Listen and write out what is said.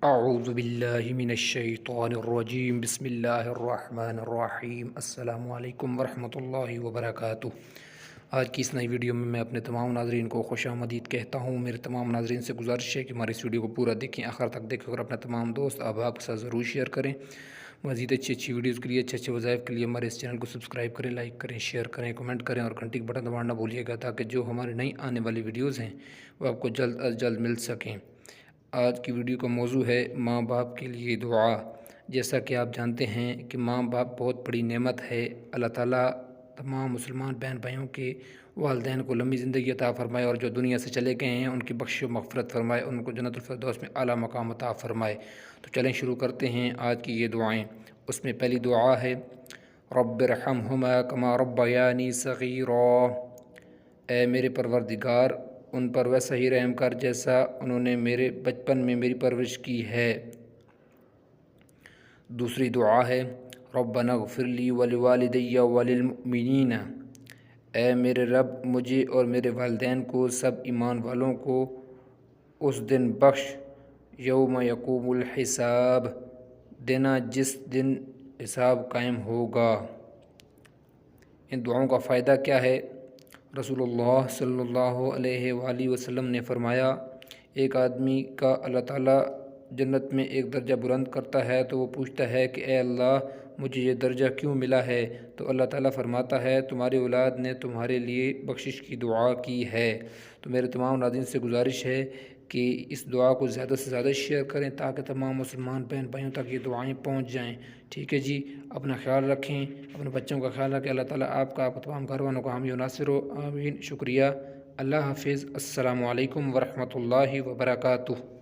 اعوذ باللہ من الشیطان الرجیم بسم اللہ الرحمن الرحیم السلام علیکم ورحمۃ اللہ وبرکاتہ۔ آج کی اس نئی ویڈیو میں اپنے تمام ناظرین کو خوش آمدید کہتا ہوں۔ میرے تمام ناظرین سے گزارش ہے کہ ہمارے اس ویڈیو کو پورا دیکھیں، آخر تک دیکھیں اور اپنے تمام دوست احباب کے ساتھ ضرور شیئر کریں۔ مزید اچھی ویڈیوز کے لیے، اچھے وظائف کے لیے ہمارے اس چینل کو سبسکرائب کریں، لائک کریں، شیئر کریں، کمنٹ کریں اور گھنٹی کا بٹن دبانا نہ بھولیے گا تاکہ جو ہمارے نئی آنے والی ویڈیوز ہیں وہ آپ کو جلد از جلد مل سکیں۔ آج کی ویڈیو کا موضوع ہے ماں باپ کے لیے دعا۔ جیسا کہ آپ جانتے ہیں کہ ماں باپ بہت بڑی نعمت ہے۔ اللہ تعالیٰ تمام مسلمان بہن بھائیوں کے والدین کو لمبی زندگی عطا فرمائے اور جو دنیا سے چلے گئے ہیں ان کی بخش و مغفرت فرمائے، ان کو جنت الفردوس میں اعلیٰ مقام عطا فرمائے۔ تو چلیں شروع کرتے ہیں آج کی یہ دعائیں۔ اس میں پہلی دعا ہے رب ارحمہما کما ربیانی صغیرا۔ اے میرے پروردگار، ان پر ویسا ہی رحم کر جیسا انہوں نے میرے بچپن میں میری پرورش کی ہے۔ دوسری دعا ہے ربنا اغفر لی ولوالدی وللمؤمنین۔ اے میرے رب، مجھے اور میرے والدین کو، سب ایمان والوں کو اس دن بخش یوم یقوم الحساب، دینا جس دن حساب قائم ہوگا۔ ان دعاؤں کا فائدہ کیا ہے؟ رسول اللہ صلی اللہ علیہ وآلہ وسلم نے فرمایا، ایک آدمی کا اللہ تعالیٰ جنت میں ایک درجہ بلند کرتا ہے تو وہ پوچھتا ہے کہ اے اللہ، مجھے یہ درجہ کیوں ملا ہے؟ تو اللہ تعالیٰ فرماتا ہے تمہاری اولاد نے تمہارے لیے بخشش کی دعا کی ہے۔ تو میرے تمام ناظرین سے گزارش ہے کہ اس دعا کو زیادہ سے زیادہ شیئر کریں تاکہ تمام مسلمان بہن بھائیوں تک یہ دعائیں پہنچ جائیں۔ ٹھیک ہے جی، اپنا خیال رکھیں، اپنے بچوں کا خیال رکھیں۔ اللہ تعالیٰ آپ کا، آپ کے تمام گھر والوں کو حامی و ناصر ہو، آمین۔ شکریہ۔ اللہ حافظ۔ السلام علیکم ورحمۃ اللہ وبرکاتہ۔